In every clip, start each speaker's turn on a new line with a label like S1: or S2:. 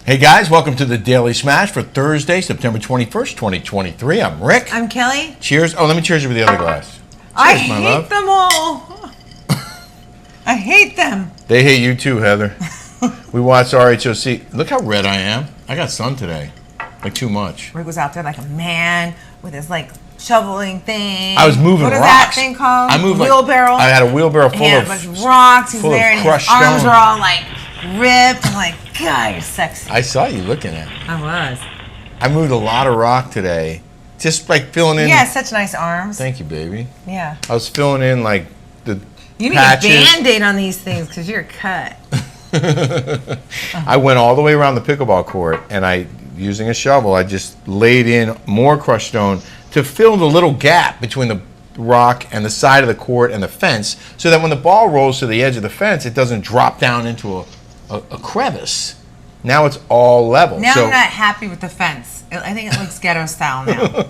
S1: Hey guys, welcome to the Daily Smash for Thursday, September 21st, 2023. I'm Rick.
S2: I'm Kelly.
S1: Cheers. Oh, let me cheers you with the other glass.
S2: I
S1: Cheers, my
S2: hate
S1: love.
S2: them all. I hate them.
S1: They hate you too, Heather. We watched RHOC. Look how red I am. I got sun today. Like too much.
S2: Rick was out there like a man with his like shoveling thing.
S1: I was moving
S2: what
S1: rocks.
S2: What is that thing called?
S1: I moved
S2: wheelbarrow.
S1: I had a wheelbarrow full
S2: of a bunch of rocks. He's there and his arms
S1: stone.
S2: are all like ripped. I'm like, God, you're sexy.
S1: I saw you looking at it.
S2: I was.
S1: I moved a lot of rock today. Just like filling in.
S2: Yeah, such nice arms.
S1: Thank you, baby.
S2: Yeah.
S1: I was filling in like the
S2: You need
S1: patches.
S2: a Band-Aid on these things because you're cut.
S1: I went all the way around the pickleball court, and using a shovel, I just laid in more crushed stone to fill the little gap between the rock and the side of the court and the fence, so that when the ball rolls to the edge of the fence, it doesn't drop down into a crevice. Now it's all level.
S2: Now I'm not happy with the fence. I think it looks ghetto style now.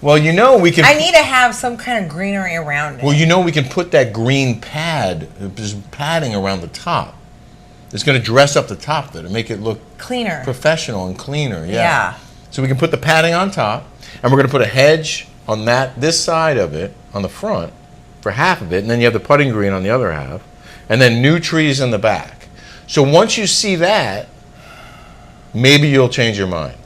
S1: Well, you know we can.
S2: I need to have some kind of greenery around it.
S1: Well, you know we can put that green pad, just padding around the top. It's going to dress up the top of it and make it look
S2: cleaner,
S1: professional, and cleaner.
S2: Yeah.
S1: So we can put the padding on top, and we're going to put a hedge on this side of it, on the front, for half of it, and then you have the putting green on the other half, and then new trees in the back. So once you see that, maybe you'll change your mind.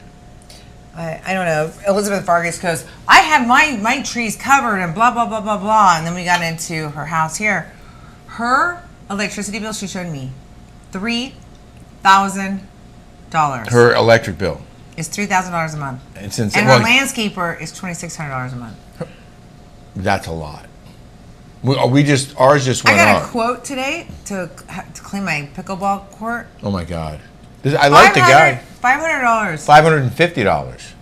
S2: I don't know. Elizabeth Vargas goes, I have my trees covered and blah, blah, blah, blah, blah. And then we got into her house here. Her electricity bill, she showed me, $3,000.
S1: Her electric bill
S2: is $3,000 a month.
S1: It's insane.
S2: And her landscaper is $2,600 a month.
S1: That's a lot. Ours just went up.
S2: I got a quote today to clean my pickleball court.
S1: Oh my God. I like the guy.
S2: $500.
S1: $550.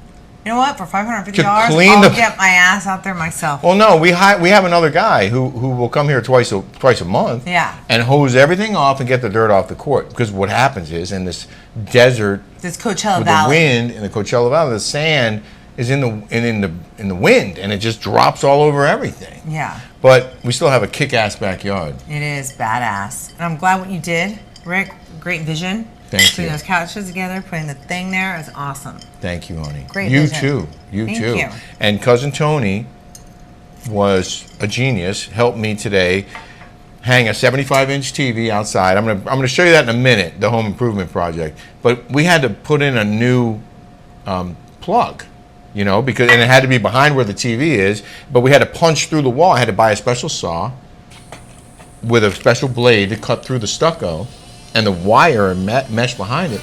S2: You know what? For $550,
S1: clean
S2: I'll get my ass out there myself.
S1: Well, no, we have another guy who will come here twice a month.
S2: Yeah.
S1: And hose everything off and get the dirt off the court. Because what happens is in this desert,
S2: this Coachella
S1: with
S2: Valley,
S1: the wind in the Coachella Valley, the sand is in the wind, and it just drops all over everything.
S2: Yeah.
S1: But we still have a kick-ass backyard.
S2: It is badass, and I'm glad what you did, Rick. Great vision.
S1: Thank you.
S2: Putting those couches together, putting the thing there is awesome.
S1: Thank you, honey.
S2: Great
S1: You
S2: vision.
S1: too.
S2: Thank you.
S1: And Cousin Tony was a genius. Helped me today hang a 75-inch TV outside. I'm gonna show you that in a minute, the home improvement project. But we had to put in a new plug, because it had to be behind where the TV is. But we had to punch through the wall. I had to buy a special saw with a special blade to cut through the stucco and the wire and mesh behind it.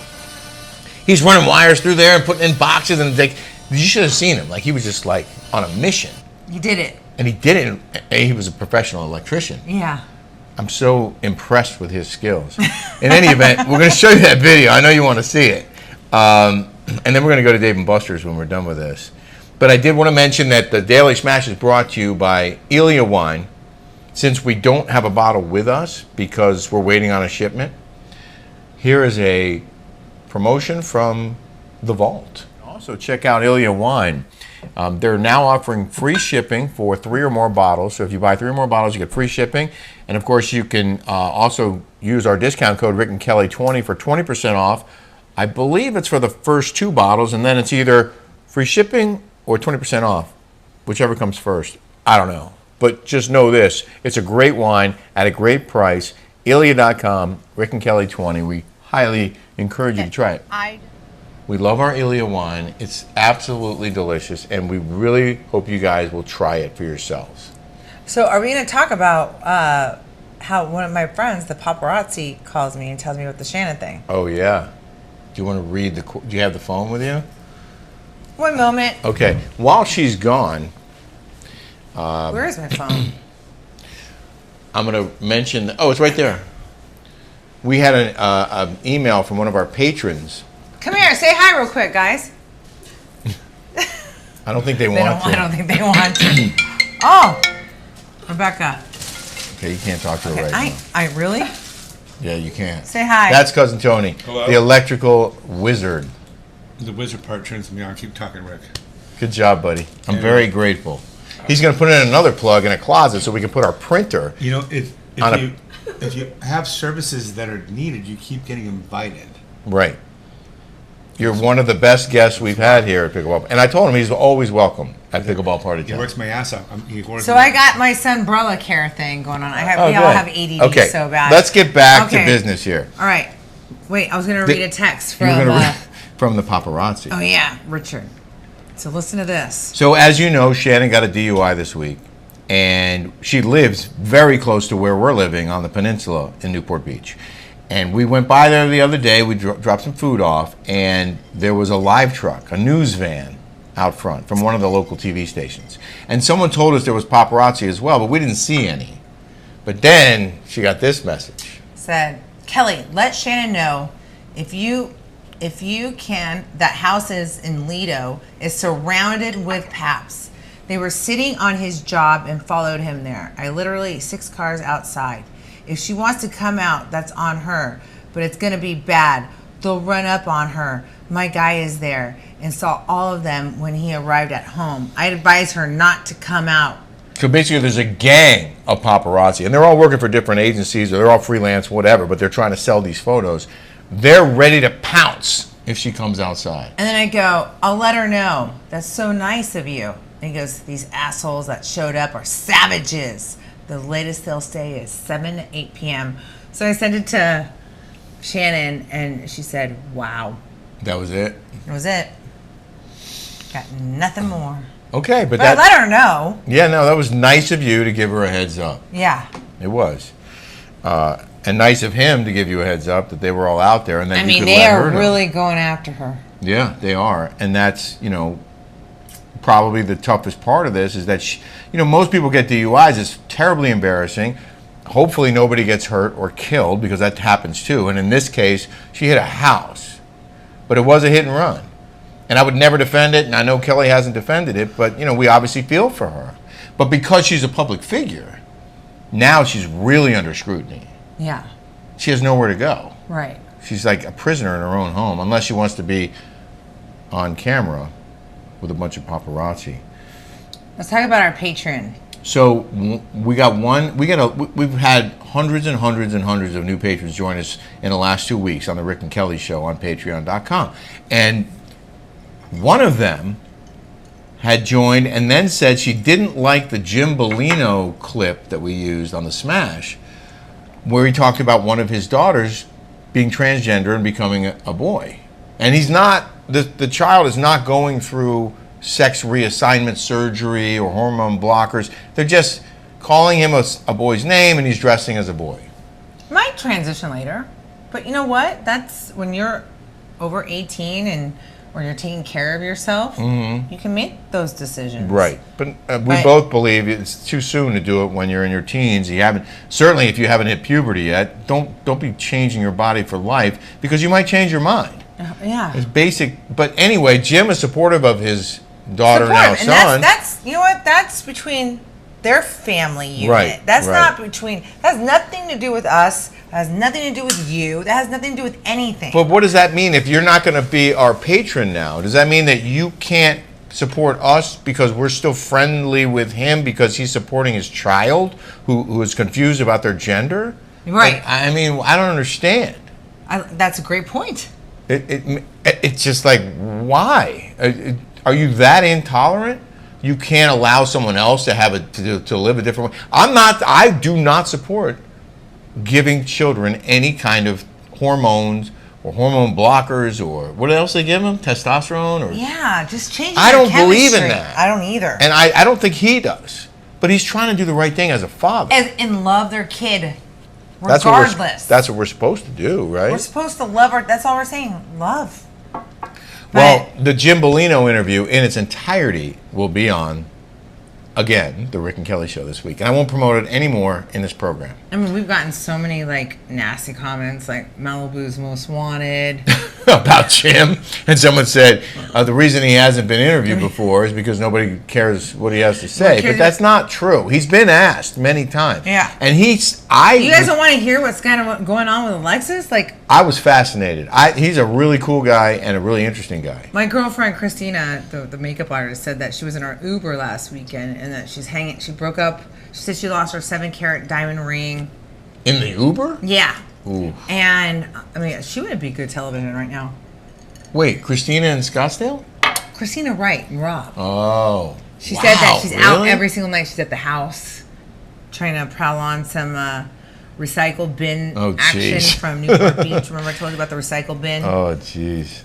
S1: He's running wires through there and putting in boxes, and you should have seen him. Like, he was just like on a mission.
S2: You did it.
S1: And he did it. He was a professional electrician.
S2: Yeah.
S1: I'm so impressed with his skills. In any event, we're going to show you that video. I know you want to see it. And then we're going to go to Dave & Buster's when we're done with this. But I did want to mention that the Daily Smash is brought to you by Elia Wine. Since we don't have a bottle with us because we're waiting on a shipment, here is a promotion from the vault. Also, check out Elia Wine. They're now offering free shipping for 3 or more bottles. So if you buy 3 or more bottles, you get free shipping. And of course, you can also use our discount code RickandKelly20 for 20% off. I believe it's for the first 2 bottles, and then it's either free shipping or 20% off, whichever comes first. I don't know. But just know this, it's a great wine at a great price. Ilia.com, RickandKelly20. We highly encourage you to try it. We love our Ilia wine. It's absolutely delicious, and we really hope you guys will try it for yourselves.
S2: So are we going to talk about how one of my friends, the paparazzi, calls me and tells me about the Shannon thing?
S1: Oh, yeah. Do you want to read do you have the phone with you?
S2: One moment.
S1: Okay. While she's gone...
S2: where is my phone?
S1: I'm going to mention... Oh, it's right there. We had an email from one of our patrons.
S2: Come here. Say hi real quick, guys.
S1: I don't think they want to.
S2: I don't think they want to. Oh, Rebecca.
S1: Okay, you can't talk to her right now.
S2: I really?
S1: Yeah, you can't.
S2: Say hi.
S1: That's Cousin Tony.
S3: Hello?
S1: The electrical wizard.
S3: The wizard part turns me on. Keep talking, Rick.
S1: Good job, buddy. I'm very grateful. He's going to put in another plug in a closet so we can put our printer.
S3: You know, if you have services that are needed, you keep getting invited.
S1: Right. You're one of the best guests we've had here at Pickleball. And I told him he's always welcome at Pickleball Party
S3: He
S1: Town.
S3: works my ass off.
S2: So I got my sunbrella care thing going on. We all
S1: good.
S2: have ADD
S1: Okay,
S2: so bad.
S1: let's get back to
S2: Okay.
S1: business here.
S2: All right. Wait, I was going to read a text
S1: You were
S2: from.
S1: gonna read from the paparazzi.
S2: Oh yeah, Richard. So listen to this.
S1: So as you know, Shannon got a DUI this week, and she lives very close to where we're living on the peninsula in Newport Beach. And we went by there the other day, we dropped some food off, and there was a live truck, a news van out front from one of the local TV stations. And someone told us there was paparazzi as well, but we didn't see any. But then she got this message.
S2: Said, Kelly, let Shannon know if you can, that houses in Lido is surrounded with paps. They were sitting on his job and followed him there. I literally 6 cars outside. If she wants to come out, that's on her, but it's gonna be bad. They'll run up on her. My guy is there and saw all of them when he arrived at home. I advise her not to come out.
S1: So basically there's a gang of paparazzi, and they're all working for different agencies, or they're all freelance, whatever, but they're trying to sell these photos. They're ready to pounce if she comes outside.
S2: And then I go, I'll let her know. That's so nice of you. And he goes, these assholes that showed up are savages. The latest they'll stay is 7 to 8 p.m. So I sent it to Shannon, and she said, wow.
S1: That was it?
S2: That was it. Got nothing more.
S1: Okay, but
S2: But I let her know.
S1: Yeah, no, that was nice of you to give her a heads up.
S2: Yeah.
S1: It was. And nice of him to give you a heads up that they were all out there, and then you could
S2: they
S1: let
S2: are
S1: her know.
S2: really going after her.
S1: Yeah, they are. And that's, probably the toughest part of this is that, most people get DUIs. It's terribly embarrassing. Hopefully nobody gets hurt or killed, because that happens too. And in this case, she hit a house. But it was a hit and run. And I would never defend it, and I know Kelly hasn't defended it, but, we obviously feel for her. But because she's a public figure, now she's really under scrutiny.
S2: Yeah.
S1: She has nowhere to go.
S2: Right.
S1: She's like a prisoner in her own home, unless she wants to be on camera with a bunch of paparazzi.
S2: Let's talk about our Patreon.
S1: So we've had hundreds and hundreds and hundreds of new patrons join us in the last 2 weeks on the Rick and Kelly Show on Patreon.com. And one of them had joined and then said she didn't like the Jim Bellino clip that we used on the Smash, where he talked about one of his daughters being transgender and becoming a boy. And he's not, the child is not going through sex reassignment surgery or hormone blockers. They're just calling him a boy's name, and he's dressing as a boy.
S2: Might transition later. But you know what? That's when you're over 18 and when you're taking care of yourself, you can make those decisions.
S1: Right. But we both believe it's too soon to do it when you're in your teens. Certainly if you haven't hit puberty yet, don't be changing your body for life, because you might change your mind.
S2: Yeah.
S1: It's basic. But anyway, Jim is supportive of his daughter, now son.
S2: And that's you know what? That's between their family unit.
S1: Right,
S2: That's
S1: right.
S2: not between. That has nothing to do with us. That has nothing to do with you. That has nothing to do with anything.
S1: But what does that mean if you're not going to be our patron now? Does that mean that you can't support us because we're still friendly with him because he's supporting his child who is confused about their gender?
S2: Right.
S1: I mean, I don't understand.
S2: That's a great point.
S1: It's just like, why? Are you that intolerant? You can't allow someone else to have to live a different way. I do not support giving children any kind of hormones or hormone blockers or what else they give them, testosterone or
S2: Yeah, just changing.
S1: I don't
S2: their
S1: believe in
S2: chemistry.
S1: that.
S2: I don't either.
S1: And I don't think he does. But he's trying to do the right thing as a father.
S2: And love their kid,
S1: That's
S2: regardless.
S1: what we're supposed to do, right?
S2: We're supposed to love her. That's all we're saying. Love.
S1: Well, the Jim Bellino interview in its entirety will be on, again, the Rick and Kelly Show this week. And I won't promote it anymore in this program.
S2: I mean, we've gotten so many nasty comments, like Malibu's Most Wanted.
S1: About Jim. And someone said the reason he hasn't been interviewed before is because nobody cares what he has to say. But that's not true. He's been asked many times.
S2: Yeah.
S1: And
S2: You guys don't want to hear what's kind of going on with Alexis?
S1: I was fascinated. He's a really cool guy and a really interesting guy.
S2: My girlfriend Christina, the makeup artist, said that she was in her Uber last weekend and that she broke up. She said she lost her 7-carat diamond ring.
S1: In the Uber?
S2: Yeah.
S1: Ooh.
S2: And I mean, she would be good television right now.
S1: Wait, Christina in Scottsdale?
S2: Christina Wright and Rob.
S1: Oh.
S2: She said that she's out
S1: really?
S2: every single night. She's at the house trying to prowl on some recycle bin action
S1: jeez.
S2: from Newport Beach. Remember I told you about the recycle bin?
S1: Oh, jeez.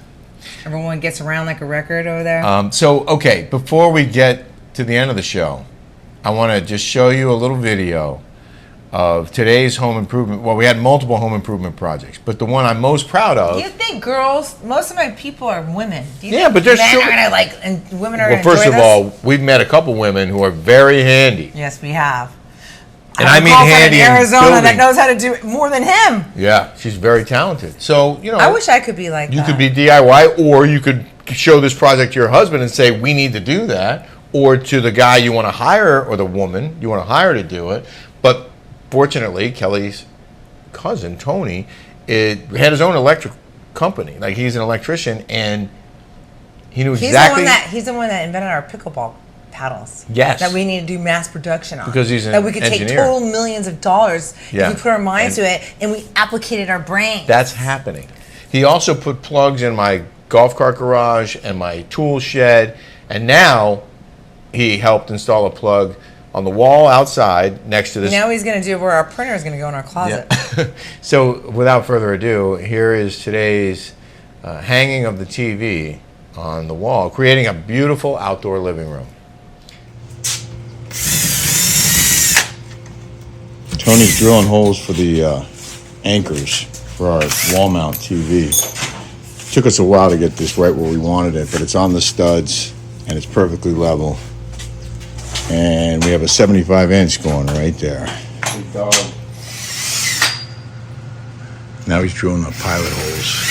S2: Everyone gets around like a record over there.
S1: So, okay, before we get to the end of the show, I want to just show you a little video of today's home improvement. Well, we had multiple home improvement projects, but the one I'm most proud of.
S2: Do you think most of my people are women? Do you
S1: Yeah,
S2: think
S1: but there's
S2: men
S1: still-
S2: are gonna like, and women are
S1: Well,
S2: gonna
S1: first
S2: enjoy
S1: of
S2: this?
S1: all, we've met a couple women who are very handy.
S2: Yes, we have.
S1: And
S2: have
S1: I
S2: a
S1: mean
S2: girlfriend
S1: handy
S2: in
S1: in
S2: Arizona that
S1: building.
S2: knows how to do it more than him.
S1: Yeah, she's very talented. So, you know,
S2: I wish I could be like
S1: you
S2: that.
S1: could be DIY, or you could show this project to your husband and say, we need to do that, or to the guy you want to hire, or the woman you want to hire to do it. But fortunately, Kelly's cousin, Tony, had his own electric company. Like, he's an electrician, and he knew exactly...
S2: He's the one that invented our pickleball paddles.
S1: Yes.
S2: That we need to do mass production on.
S1: Because he's an
S2: that we could take
S1: engineer.
S2: total millions of dollars
S1: Yeah.
S2: if we put our minds to it and we applicated our brain.
S1: That's happening. He also put plugs in my golf cart garage and my tool shed, and now he helped install a plug on the wall outside next to this.
S2: Now he's going to do where our printer is going to go in our closet.
S1: Yeah. So without further ado, here is today's hanging of the TV on the wall, creating a beautiful outdoor living room.
S4: Tony's drilling holes for the anchors for our wall mount TV. Took us a while to get this right where we wanted it, but it's on the studs and it's perfectly level. And we have a 75-inch going right there. Now he's drilling the pilot holes.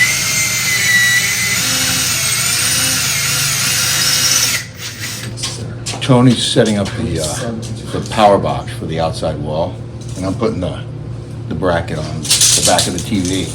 S4: Tony's setting up the power box for the outside wall, and I'm putting the bracket on the back of the TV.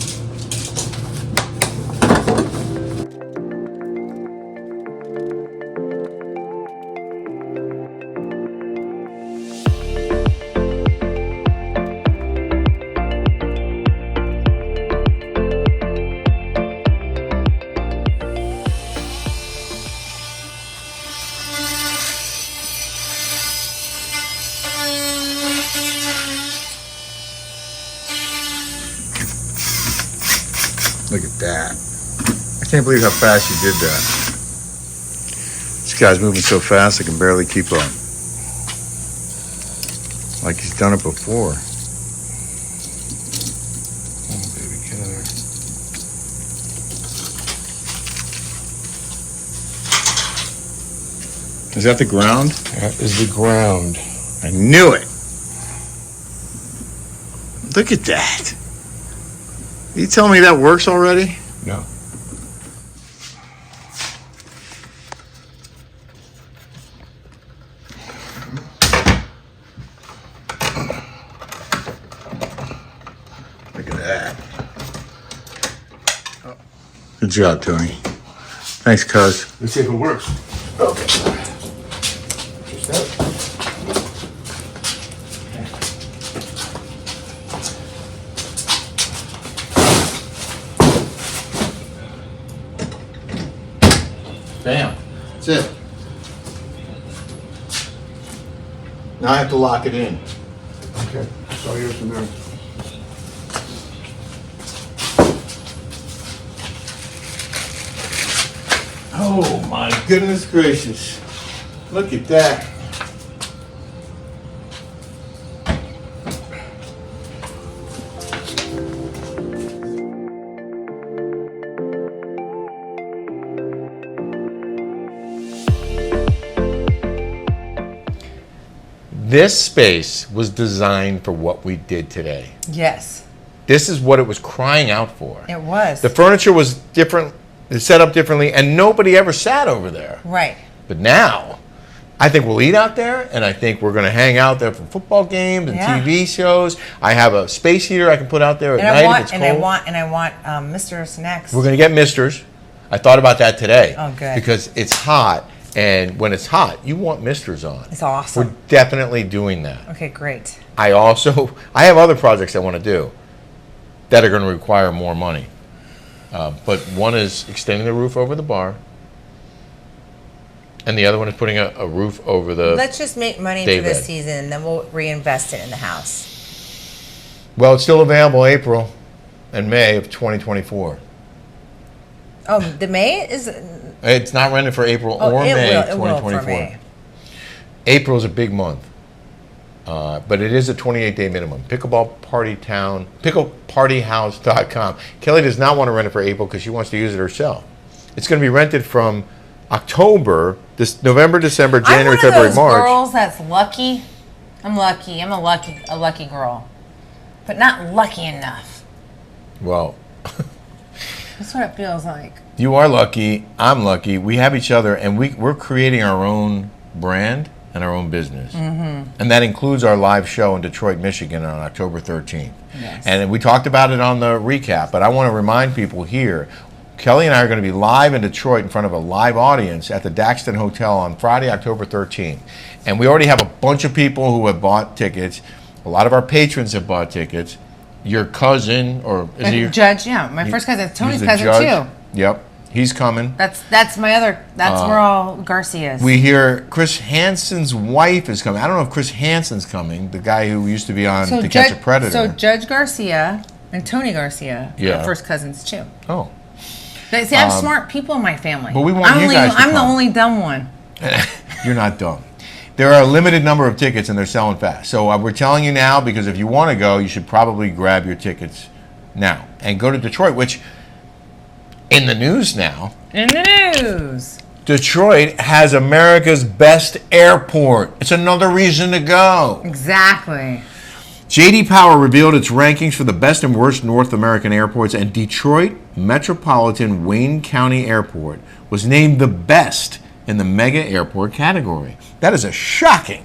S4: Look at that. I can't believe how fast you did that. This guy's moving so fast I can barely keep up. Like he's done it before. Oh, baby, get out of there. Is that the ground?
S1: That is the ground.
S4: I knew it. Look at that. You telling me that works already?
S1: No.
S4: Look at that. Good job, Tony. Thanks, cuz.
S3: Let's see if it works.
S4: Bam. That's it. Now I have to lock it in.
S3: Okay, it's all yours from there.
S4: Oh my goodness gracious. Look at that.
S1: This space was designed for what we did today.
S2: Yes,
S1: This is what it was crying out for.
S2: it was.
S1: The furniture was different, set up differently, and nobody ever sat over there.
S2: Right.
S1: But now, I think we'll eat out there, and I think we're going to hang out there for football games and
S2: Yeah.
S1: TV shows. I have a space heater I can put out there at
S2: And
S1: night
S2: I want,
S1: if it's
S2: and
S1: cold.
S2: I want Mr. next.
S1: We're going to get misters. I thought about that today.
S2: Oh, good.
S1: Because it's hot, and when it's hot, you want misters on.
S2: It's awesome.
S1: We're definitely doing that.
S2: Okay, great.
S1: I have other projects I want to do that are going to require more money. But one is extending the roof over the bar, and the other one is putting a roof over the.
S2: Let's just make money
S1: day
S2: for this
S1: bed.
S2: season, and then we'll reinvest it in the house.
S1: Well, it's still available April and May of 2024.
S2: Oh, the May is.
S1: It's not rented for April
S2: Oh,
S1: or May
S2: it will
S1: 2024.
S2: for May.
S1: April is a big month, but it is a 28-day minimum. Picklepartyhouse.com. Kelly does not want to rent it for April because she wants to use it herself. It's going to be rented from October, November, December, January, February,
S2: I'm one of those
S1: March.
S2: girls that's lucky. I'm lucky. I'm a lucky girl, but not lucky enough.
S1: Well,
S2: That's what it feels like.
S1: you are lucky. I'm lucky. We have each other, and we're creating our own brand and our own business. Mm-hmm. And that includes our live show in Detroit, Michigan on October 13th.
S2: Yes.
S1: And we talked about it on the recap, but I want to remind people here, Kelly and I are going to be live in Detroit in front of a live audience at the Daxton Hotel on Friday, October 13th. And we already have a bunch of people who have bought tickets. A lot of our patrons have bought tickets. Your cousin, or is he your
S2: Judge? Yeah, my first cousin, Tony's
S1: he's the
S2: cousin
S1: judge?
S2: too.
S1: Yep, he's coming.
S2: That's my other. That's where all Garcia's.
S1: We hear Chris Hansen's wife is coming. I don't know if Chris Hansen's coming, the guy who used to be on To Catch a Predator.
S2: So Judge Garcia and Tony Garcia
S1: Yeah.
S2: are first cousins too.
S1: Oh.
S2: They see, I have smart people in my family.
S1: But we want you guys to
S2: I'm the
S1: come.
S2: only dumb one.
S1: You're not dumb. There are a limited number of tickets and they're selling fast. So we're telling you now because if you want to go, you should probably grab your tickets now and go to Detroit, which in the news now,
S2: In the news.
S1: Detroit has America's best airport. It's another reason to go.
S2: Exactly.
S1: J.D. Power revealed its rankings for the best and worst North American airports, and Detroit Metropolitan Wayne County Airport was named the best in the mega airport category. That is a shocking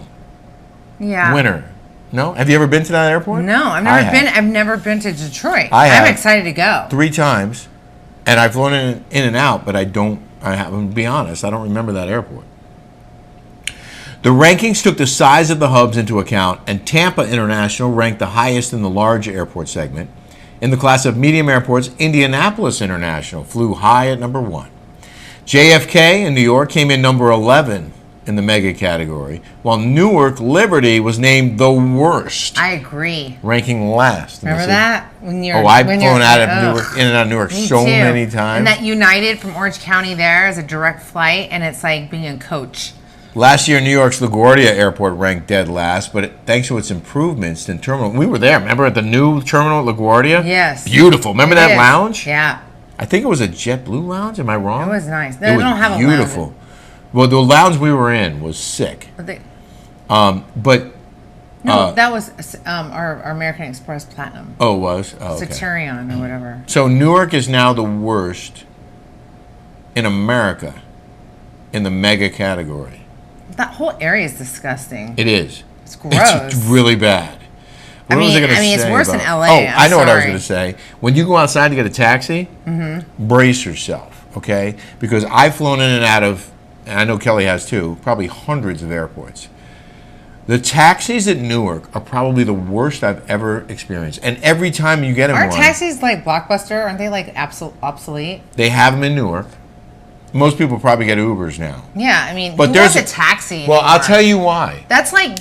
S2: Yeah.
S1: winner. No? Have you ever been to that airport?
S2: No, I've never been to Detroit.
S1: I have.
S2: I'm excited to go.
S1: 3 times, and I've flown in and out, but I have to be honest, I don't remember that airport. The rankings took the size of the hubs into account, and Tampa International ranked the highest in the large airport segment. In the class of medium airports, Indianapolis International flew high at number 1. JFK in New York came in number 11 in the mega category, while Newark Liberty was named the worst,
S2: I agree.
S1: ranking last.
S2: Remember that? When you're,
S1: I've
S2: when
S1: flown
S2: you're-
S1: out of
S2: ugh.
S1: Newark, in and out of Newark
S2: Me
S1: so
S2: too.
S1: many times.
S2: And that United from Orange County there is a direct flight, and it's like being a coach.
S1: Last year, New York's LaGuardia Airport ranked dead last, but thanks to its improvements in terminal, we were there. Remember at the new terminal at LaGuardia?
S2: Yes.
S1: Beautiful. Remember that
S2: It is.
S1: lounge?
S2: Yeah.
S1: I think it was a JetBlue lounge. Am I wrong?
S2: It was nice.
S1: It
S2: They
S1: was
S2: don't have a lounge.
S1: beautiful. Well, the lounge we were in was sick.
S2: But they,
S1: But
S2: that was our American Express Platinum.
S1: oh, it was okay.
S2: Centurion or whatever.
S1: So Newark is now the worst in America in the mega category.
S2: That whole area is disgusting.
S1: It is.
S2: It's gross.
S1: It's really bad. What was I gonna
S2: it's
S1: say
S2: worse
S1: about-
S2: than LA.
S1: Oh,
S2: I'm
S1: I know what I was
S2: sorry.
S1: going to say. When you go outside to get a taxi, brace yourself, okay? Because I've flown in and out of, and I know Kelly has too, probably hundreds of airports. The taxis at Newark are probably the worst I've ever experienced. And every time you get in
S2: Aren't
S1: one,
S2: taxis like Blockbuster? Aren't they like obsolete?
S1: they have them in Newark. Most people probably get Ubers now.
S2: Yeah, I mean,
S1: But
S2: who
S1: there's
S2: wants a taxi?
S1: Well, I'll
S2: anymore?
S1: tell you why.
S2: That's like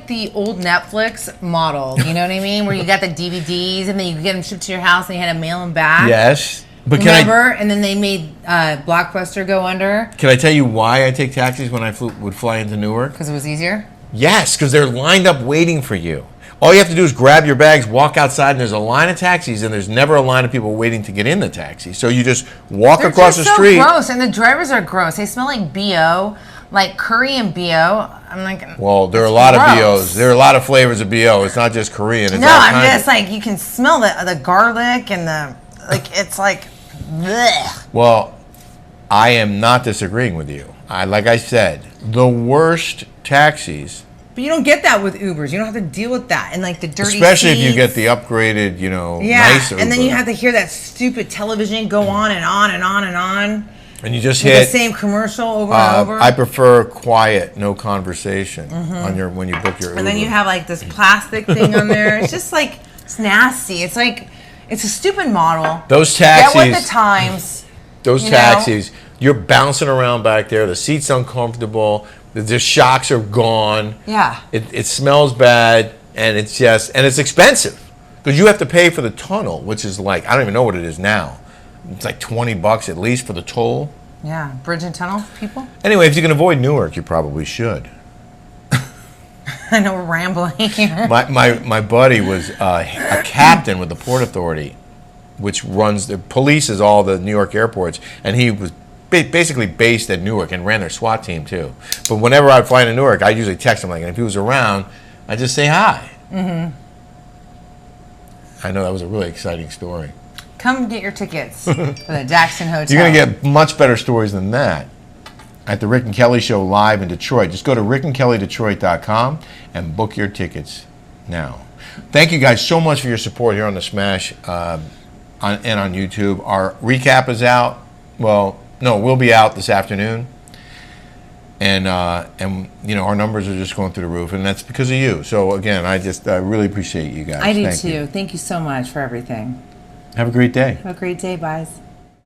S2: the old Netflix model. You know what I mean? Where you got the DVDs and then you could get them shipped to your house and you had to mail them back.
S1: Yes. But
S2: Remember? And then they made Blockbuster go under
S1: can I tell you why I take taxis when I would fly into Newark?
S2: because it was easier.
S1: Yes, because they're lined up waiting for you. All you have to do is grab your bags, walk outside, and there's a line of taxis, and there's never a line of people waiting to get in the taxi. So you just walk
S2: They're
S1: across
S2: just
S1: the street.
S2: so gross, and the drivers are gross. They smell like BO, like curry and BO. I'm like,
S1: Well, there are a
S2: it's
S1: lot of
S2: gross.
S1: BOs. There are a lot of flavors of BO. It's not just Korean. It's
S2: No,
S1: all
S2: I'm
S1: kinds
S2: just like you can smell the garlic and the it's like, bleh.
S1: Well, I am not disagreeing with you. Like I said, the worst taxis,
S2: But you don't get that with Ubers. You don't have to deal with that and like the dirty.
S1: especially if you
S2: seats.
S1: get the upgraded,
S2: yeah,
S1: nice Uber.
S2: and then you have to hear that stupid television go on and on and on and on.
S1: and you just
S2: With
S1: hit
S2: the same commercial over and over.
S1: I prefer quiet, no conversation on your when you book your Uber.
S2: and then you have like this plastic thing on there. It's just like it's nasty. It's like It's a stupid model.
S1: Those
S2: Get with
S1: taxis,
S2: the times.
S1: those
S2: you know?
S1: taxis, you're bouncing around back there. The seat's uncomfortable. The shocks are gone.
S2: Yeah.
S1: It smells bad, and it's expensive because you have to pay for the tunnel, which is like, I don't even know what it is now. It's like $20 at least for the toll.
S2: Yeah. Bridge and tunnel people.
S1: Anyway, if you can avoid Newark, you probably should.
S2: I know we're rambling here.
S1: My buddy was a captain with the Port Authority, which polices all the New York airports, and he was basically based at Newark and ran their SWAT team too. But whenever I'd fly to Newark, I'd usually text him, like, and if he was around, I'd just say hi. Mm-hmm. I know that was a really exciting story.
S2: Come get your tickets for the Jackson Hotel.
S1: You're going to get much better stories than that at the Rick and Kelly Show live in Detroit. Just go to rickandkellydetroit.com and book your tickets now. Thank you guys so much for your support here on the Smash and on YouTube. Our recap is out. Well, no, we'll be out this afternoon. And you know, our numbers are just going through the roof, and that's because of you. So again, I really appreciate you guys.
S2: I do
S1: Thank
S2: too.
S1: you.
S2: Thank you so much for everything.
S1: Have a great day.
S2: Have a great day, guys.